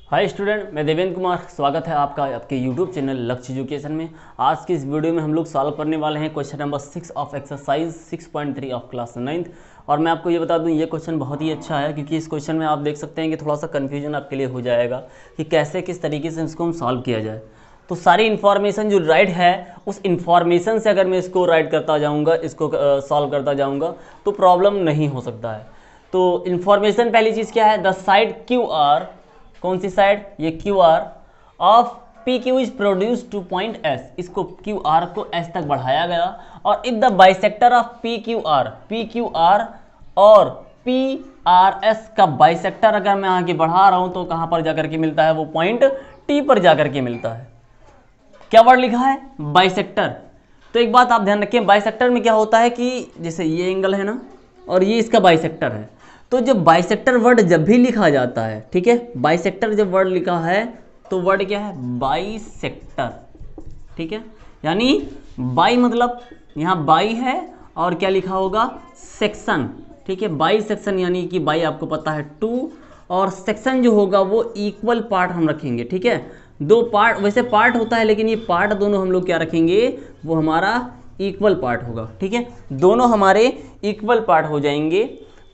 Hi student, मैं देवेंद्र कुमार। स्वागत है आपका आपके यूट्यूब चैनल लक्ष्य एजुकेशन में। आज की इस वीडियो में हम लोग सॉल्व करने वाले हैं question number 6 of exercise 6.3 of class 9th। और मैं आपको ये बता दूं, ये क्वेश्चन बहुत ही अच्छा है क्योंकि इस क्वेश्चन में आप देख सकते हैं कि थोड़ा सा कन्फ्यूजन आपके लिए हो जाएगा कि कैसे किस तरीके से इसको हम सॉल्व किया जाए। तो सारी इन्फॉर्मेशन जो राइट है उस इन्फॉर्मेशन से अगर मैं इसको राइट करता जाऊँगा, इसको सॉल्व करता जाऊँगा तो प्रॉब्लम नहीं हो सकता है। तो इन्फॉर्मेशन पहली चीज़ क्या है, द साइड क्यू आर, कौन सी साइड, ये Q R of P Q is produce two point S, इसको क्यू आर को एस तक बढ़ाया गया। और if the bisector of P Q are और पी आर एस का बाइसेक्टर अगर मैं आगे बढ़ा रहा हूं तो कहां पर जाकर के मिलता है, वो पॉइंट टी पर जाकर के मिलता है। क्या वर्ड लिखा है, बाइसेक्टर। तो एक बात आप ध्यान रखें, बाइसेक्टर में क्या होता है कि जैसे ये एंगल है ना और ये इसका बाइसेक्टर है, तो जब बाइसेक्टर वर्ड जब भी लिखा जाता है, ठीक है, बाइसेक्टर जब वर्ड लिखा है तो वर्ड क्या है, बाइसेक्टर, ठीक है। यानी बाई मतलब यहाँ बाई है और क्या लिखा होगा, सेक्शन, ठीक है। बाई सेक्शन यानी कि बाई आपको पता है 2 और सेक्शन जो होगा वो इक्वल पार्ट हम रखेंगे, ठीक है। दो पार्ट, वैसे पार्ट होता है लेकिन ये पार्ट दोनों हम लोग क्या रखेंगे, वो हमारा इक्वल पार्ट होगा, ठीक है। दोनों हमारे इक्वल पार्ट हो जाएंगे।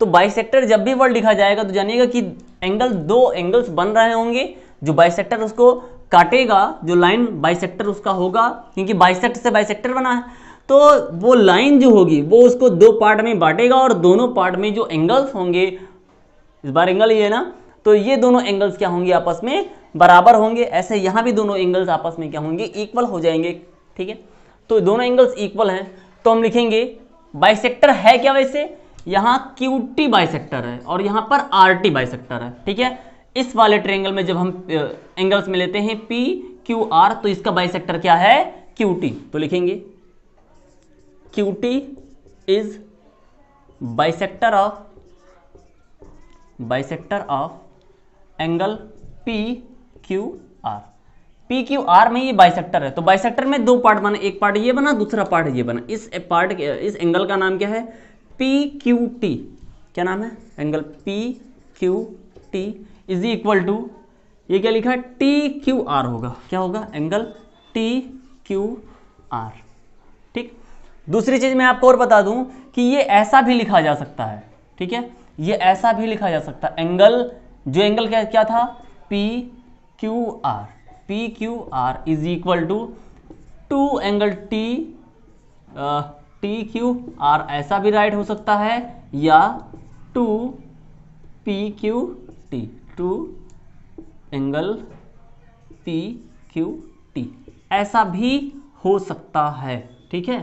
तो बाइसेक्टर जब भी वर्ड लिखा जाएगा तो जानिएगा कि दो एंगल्स बन रहे होंगे, जो बाइसेक्टर उसको काटेगा, जो लाइन बाइसेक्टर उसका होगा, क्योंकि बाइसेक्ट से बाइसेक्टर बना है, तो वो लाइन जो होगी वो उसको दो पार्ट में बांटेगा और दोनों पार्ट में जो एंगल्स होंगे, इस बार एंगल ये है ना, तो ये दोनों एंगल्स क्या होंगे, आपस में बराबर होंगे। ऐसे यहाँ भी दोनों एंगल्स आपस में क्या होंगे, इक्वल हो जाएंगे, ठीक है। तो दोनों एंगल्स इक्वल हैं तो हम लिखेंगे बाइसेक्टर है क्या, वैसे यहाँ क्यूटी बाइसेक्टर है और यहाँ पर आरटी बाइसेक्टर है, ठीक है। इस वाले ट्रायंगल में जब हम एंगल्स में लेते हैं पी क्यू आर तो इसका बाइसेक्टर क्या है, क्यूटी। तो लिखेंगे QT is bisector of angle P Q R. P Q R में ये बाइसेक्टर है, तो बाइसेक्टर में दो पार्ट बना, एक पार्ट ये बना, दूसरा पार्ट ये बना। इस एंगल का नाम क्या है, पी क्यू टी। क्या नाम है, angle P Q T is equal to, ये क्या लिखा है, टी क्यू आर होगा। क्या होगा, एंगल टी क्यू आर, ठीक। दूसरी चीज मैं आपको और बता दूं कि ये ऐसा भी लिखा जा सकता है, ठीक है, ये ऐसा भी लिखा जा सकता है। एंगल, जो एंगल क्या था, P Q R is equal to angle T Q R, ऐसा भी राइट हो सकता है, या two P Q T, two angle P Q T, ऐसा भी हो सकता है, ठीक है।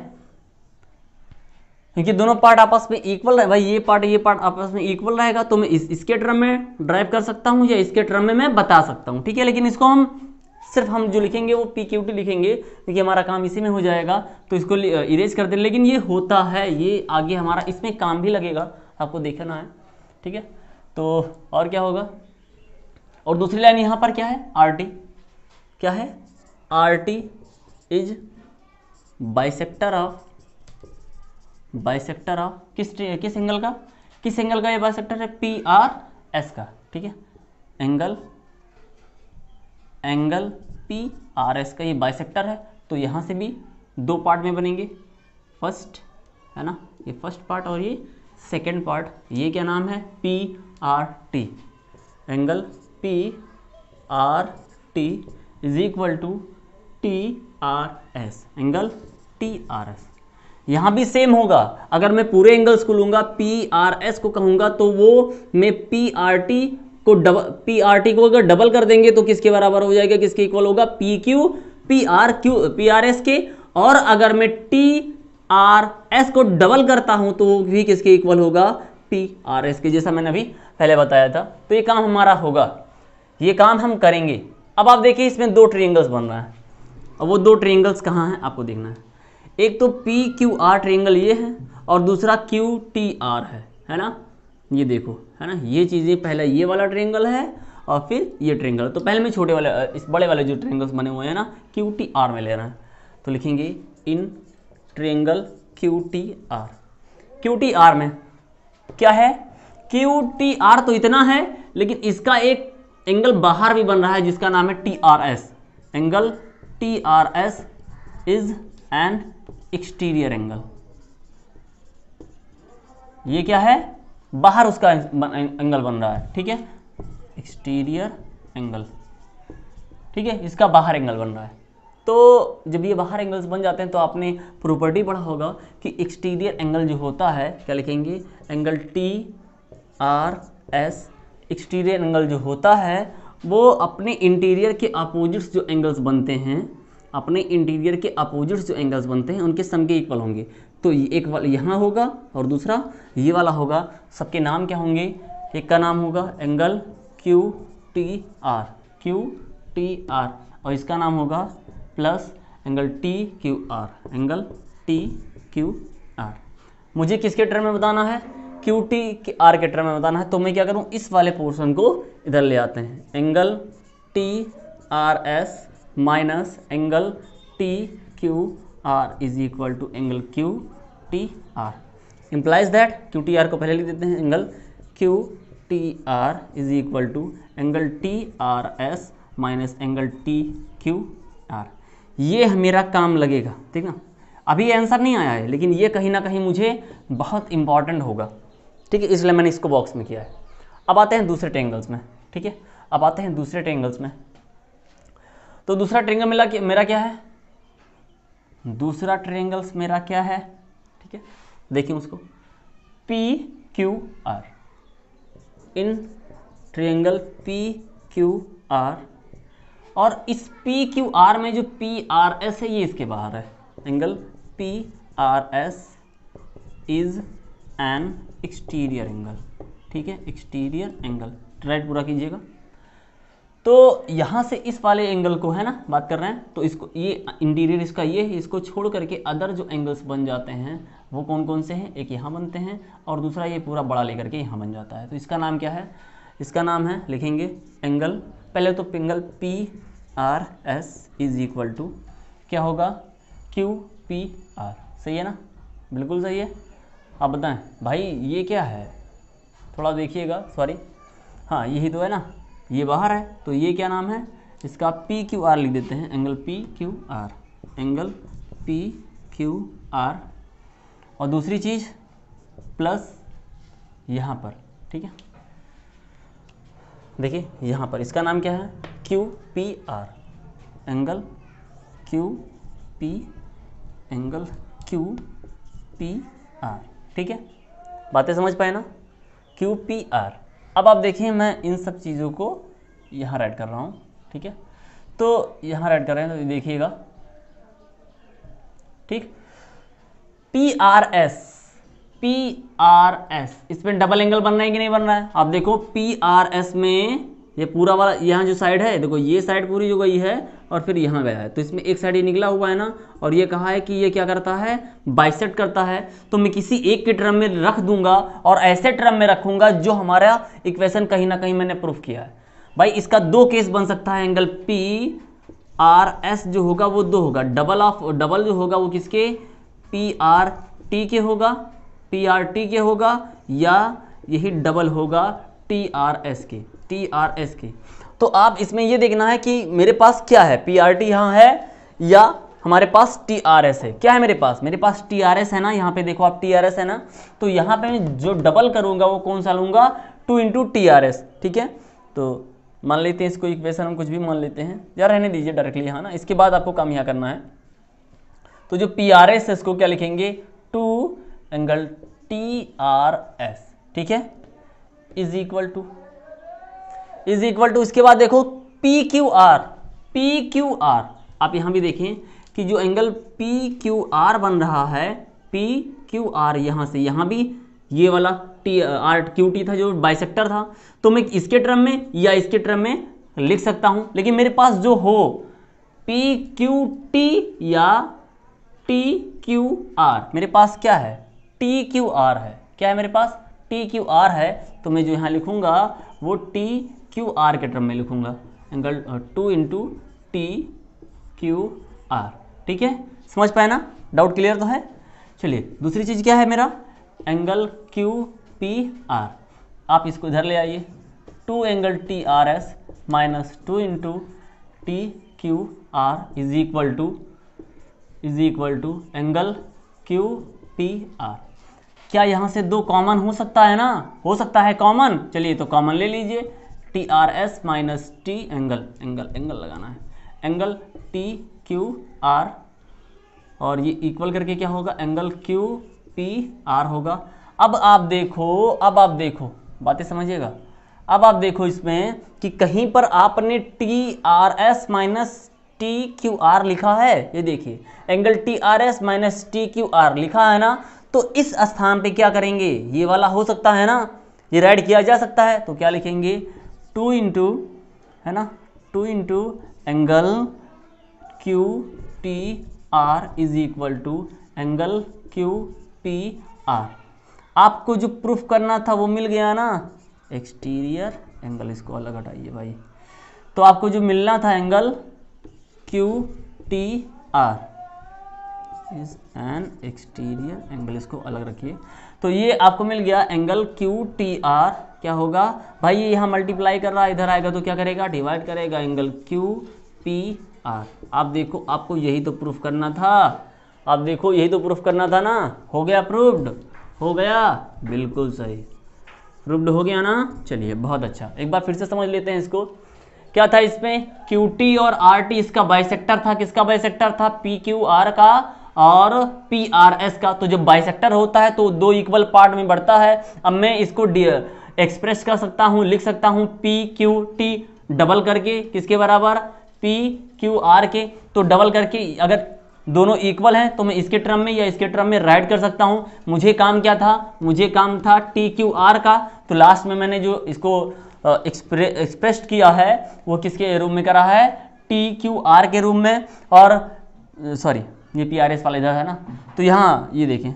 क्योंकि दोनों पार्ट आपस में इक्वल है भाई, ये पार्ट आपस में इक्वल रहेगा तो मैं इसके टर्म में ड्राइव कर सकता हूं या इसके टर्म में मैं बता सकता हूं, ठीक है। लेकिन इसको हम जो लिखेंगे वो पी क्यू टी लिखेंगे क्योंकि हमारा काम इसी में हो जाएगा, तो इसको इरेज कर दे। लेकिन ये होता है, ये आगे हमारा इसमें काम भी लगेगा, आपको देखना है, ठीक है। तो और क्या होगा, और दूसरी लाइन यहां पर क्या है, आर टी। क्या है, are T is bisector of किस एंगल का, ये बाइसेक्टर है, पी आर एस का, ठीक है। एंगल पी आर एस का ये बाइसेक्टर है, तो यहां से भी दो पार्ट में बनेंगे, फर्स्ट है ना, ये फर्स्ट पार्ट और ये सेकेंड पार्ट। ये क्या नाम है, P R T, angle P R T is equal to T R S, angle T R S. यहां भी सेम होगा, अगर मैं पूरे एंगल्स को लूंगा, पी आर एस को कहूंगा, तो वो मैं पी आर टी को अगर डबल कर देंगे तो किसके बराबर हो जाएगा, किसके इक्वल होगा, पी आर एस के। और अगर मैं टी आर एस को डबल करता हूं तो वो भी किसके इक्वल होगा, पी आर एस के, जैसा मैंने अभी पहले बताया था। तो ये काम हमारा होगा, ये काम हम करेंगे। अब आप देखिए इसमें दो ट्रायंगल्स बन रहा है, और वो दो ट्रायंगल्स कहाँ हैं आपको देखना है। एक तो पी क्यू आर ट्रायंगल ये है और दूसरा क्यू टी आर है ना, ये देखो है ना, ये चीज़ें, पहले ये वाला ट्रायंगल है और फिर ये ट्रायंगल। तो पहले मैं छोटे वाले, इस बड़े वाले जो ट्रायंगल्स बने हुए हैं ना, क्यू टी आर में ले रहे हैं, तो लिखेंगे in triangle Q T are में क्या है, क्यू टी आर तो इतना है, लेकिन इसका एक एंगल बाहर भी बन रहा है जिसका नाम है T R S. Angle T R S is an exterior angle. ये क्या है, बाहर उसका एंगल बन रहा है, ठीक है, एक्सटीरियर एंगल, ठीक है, इसका बाहर एंगल बन रहा है। तो जब ये बाहर एंगल्स बन जाते हैं तो आपने प्रॉपर्टी पढ़ा होगा कि एक्सटीरियर एंगल जो होता है, क्या लिखेंगे, angle T R S. Exterior angle जो होता है वो अपने इंटीरियर के अपोजिट्स जो एंगल्स बनते हैं, अपने इंटीरियर के अपोजिट्स जो एंगल्स बनते हैं उनके सम के इक्वल होंगे। तो एक वाला यहाँ होगा और दूसरा ये वाला होगा। सबके नाम क्या होंगे, एक का नाम होगा angle Q T are, Q T are, और इसका नाम होगा plus angle T Q are, angle T Q are. मुझे किसके टर्म में बताना है, क्यू टी के आर के टर्म में बताना है। तो मैं क्या करूँ, इस वाले पोर्शन को इधर ले आते हैं, angle T R S minus angle T Q R is equal to angle Q T R. Implies that Q T R को पहले लिख देते हैं, angle Q T R is equal to angle T R S minus angle T Q R. ये मेरा काम लगेगा, ठीक ना। अभी आंसर नहीं आया है लेकिन ये कहीं ना कहीं मुझे बहुत इंपॉर्टेंट होगा, ठीक है, इसलिए मैंने इसको बॉक्स में किया है। अब आते हैं दूसरे ट्रायंगल्स में, ठीक है, अब आते हैं दूसरे ट्रायंगल्स में। तो दूसरा ट्रायंगल मेरा क्या है, दूसरा ट्रायंगल्स मेरा क्या है, ठीक है, देखिए उसको, P Q are. In triangle P Q are, और इस पी क्यू आर में जो पी आर एस है ये इसके बाहर है। Angle P R S is an exterior angle, ठीक है, एक्सटीरियर एंगल, राइट पूरा कीजिएगा। तो यहाँ से इस वाले एंगल को है ना बात कर रहे हैं, तो इसको ये इंटीरियर इसका ये है, इसको छोड़ करके अदर जो एंगल्स बन जाते हैं वो कौन कौन से हैं, एक यहाँ बनते हैं और दूसरा ये पूरा बड़ा लेकर के यहाँ बन जाता है। तो इसका नाम क्या है, इसका नाम है, लिखेंगे एंगल, पहले तो angle P R S is equal to क्या होगा, क्यू पी आर। सही है ना, बिल्कुल सही है। आप बताएं भाई ये क्या है, थोड़ा देखिएगा, सॉरी, हाँ यही तो है ना, ये बाहर है, तो ये क्या नाम है इसका, पी क्यू आर लिख देते हैं, angle P Q are, angle P Q are. और दूसरी चीज़ प्लस यहाँ पर, ठीक है, देखिए यहाँ पर इसका नाम क्या है, Q P are, angle Q P, angle Q P are, ठीक है, बातें समझ पाए ना, क्यू पी आर। अब आप देखिए मैं इन सब चीज़ों को यहाँ राइट कर रहा हूँ, ठीक है, तो यहाँ राइट कर रहे हैं तो देखिएगा, ठीक, P R S, P R S, इसमें डबल एंगल बन रहा है कि नहीं बन रहा है। आप देखो पी आर एस में ये पूरा वाला यहाँ जो साइड है, देखो ये साइड पूरी जो गई है और फिर यहाँ गया है, तो इसमें एक साइड ये निकला हुआ है ना, और ये कहा है कि ये क्या करता है, बाइसेक्ट करता है। तो मैं किसी एक के टर्म में रख दूंगा और ऐसे टर्म में रखूंगा जो हमारा इक्वेशन कहीं ना कहीं मैंने प्रूफ किया है। भाई इसका दो केस बन सकता है, एंगल पी आर एस जो होगा वो दो होगा, डबल जो होगा वो किसके, पी आर टी के होगा, पी आर टी के होगा, या यही डबल होगा टी आर एस के, टी आर एस के। तो आप इसमें ये देखना है कि मेरे पास क्या है, पी आर टी यहाँ है या हमारे पास टी आर एस है। क्या है मेरे पास टी आर एस है ना, यहाँ पे देखो आप टी आर एस है ना, तो यहाँ पे जो डबल करूँगा वो कौन सा लूँगा, 2 इंटू टी आर एस, ठीक है। तो मान लेते हैं इसको इक्वेशन, हम कुछ भी मान लेते हैं, या रहने दीजिए डायरेक्टली यहाँ ना, इसके बाद आपको काम यहाँ करना है। तो जो पी आर एस है इसको क्या लिखेंगे, 2 एंगल टी आर एस, ठीक है, इज इक्वल टू इसके बाद देखो पी क्यू आर, आप यहां भी देखें कि जो एंगल पी क्यू आर बन रहा है, पी क्यू आर यहां से यहां भी ये वाला टी आर क्यू टी था जो बाइसेक्टर था, तो मैं इसके टर्म में या इसके टर्म में लिख सकता हूं। लेकिन मेरे पास जो हो पी क्यू टी या टी क्यू आर, मेरे पास क्या है, टी क्यू आर है। क्या है मेरे पास, टी क्यू आर है, तो मैं जो यहाँ लिखूंगा वो टी क्यू आर के टर्म में लिखूंगा, angle 2 into T Q are, ठीक है, समझ पाए ना, डाउट क्लियर तो है। चलिए दूसरी चीज़ क्या है मेरा, एंगल क्यू पी आर, आप इसको इधर ले आइए, 2 angle T R S minus 2 into T Q R is equal to angle Q P R. क्या यहाँ से दो कॉमन हो सकता है ना? हो सकता है कॉमन, चलिए तो कॉमन ले लीजिए। T R S minus T angle लगाना है, एंगल टी क्यू आर, और ये इक्वल करके क्या होगा, एंगल क्यू पी आर होगा। अब आप देखो बातें समझिएगा। अब आप देखो इसमें कि कहीं पर आपने T R S minus T Q are लिखा है, ये देखिए angle T R S minus T Q are लिखा है ना, तो इस स्थान पे क्या करेंगे, ये वाला हो सकता है ना, ये राइट किया जा सकता है, तो क्या लिखेंगे 2 इंटू, है ना, 2 into angle Q T R is equal to angle Q P R. आपको जो प्रूफ करना था वो मिल गया ना, एक्सटीरियर एंगल, इसको अलग हटाइए भाई। तो आपको जो मिलना था angle Q T R is an exterior angle, इसको अलग रखिए। तो ये आपको मिल गया एंगल क्यू टी आर, क्या होगा भाई, ये यहाँ मल्टीप्लाई कर रहा है, इधर आएगा तो क्या करेगा, डिवाइड करेगा, एंगल क्यू पी आर। आप देखो, आपको यही तो प्रूफ करना था, आप देखो यही तो प्रूफ करना था ना। हो गया प्रूफ्ड, हो गया, बिल्कुल सही प्रूफ्ड हो गया ना। चलिए बहुत अच्छा, एक बार फिर से समझ लेते हैं इसको। क्या था इसमें, क्यू टी और आर टी इसका बाइसेक्टर था, किसका बाइसेक्टर था, पी क्यू आर का और पी आर एस का। तो जब बाइसेक्टर होता है तो दो इक्वल पार्ट में बढ़ता है। अब मैं इसको एक्सप्रेस कर सकता हूं, लिख सकता हूं पी क्यू टी डबल करके, किसके बराबर, पी क्यू आर के। तो डबल करके अगर दोनों इक्वल हैं तो मैं इसके टर्म में या इसके टर्म में राइट कर सकता हूं। मुझे काम क्या था, मुझे काम था टी क्यू आर का, तो लास्ट में मैंने जो इसको एक्सप्रेस किया है वो किसके रूप में करा है, टी क्यू आर के रूप में। और सॉरी, ये पी आर एस वाला इधर है ना, तो यहाँ ये देखें,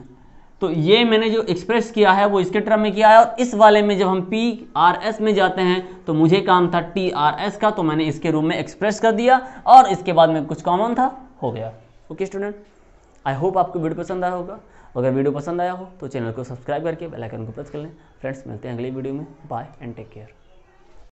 तो ये मैंने जो एक्सप्रेस किया है वो इसके टर्म में किया है, और इस वाले में जब हम पी आर एस में जाते हैं तो मुझे काम था टी आर एस का, तो मैंने इसके रूप में एक्सप्रेस कर दिया, और इसके बाद में कुछ कॉमन था, हो गया। ओके स्टूडेंट, आई होप आपको वीडियो पसंद आया होगा। अगर वीडियो पसंद आया हो तो चैनल को सब्सक्राइब करके बेल आइकन को प्रेस कर लें। फ्रेंड्स, मिलते हैं अगली वीडियो में, बाय एंड टेक केयर।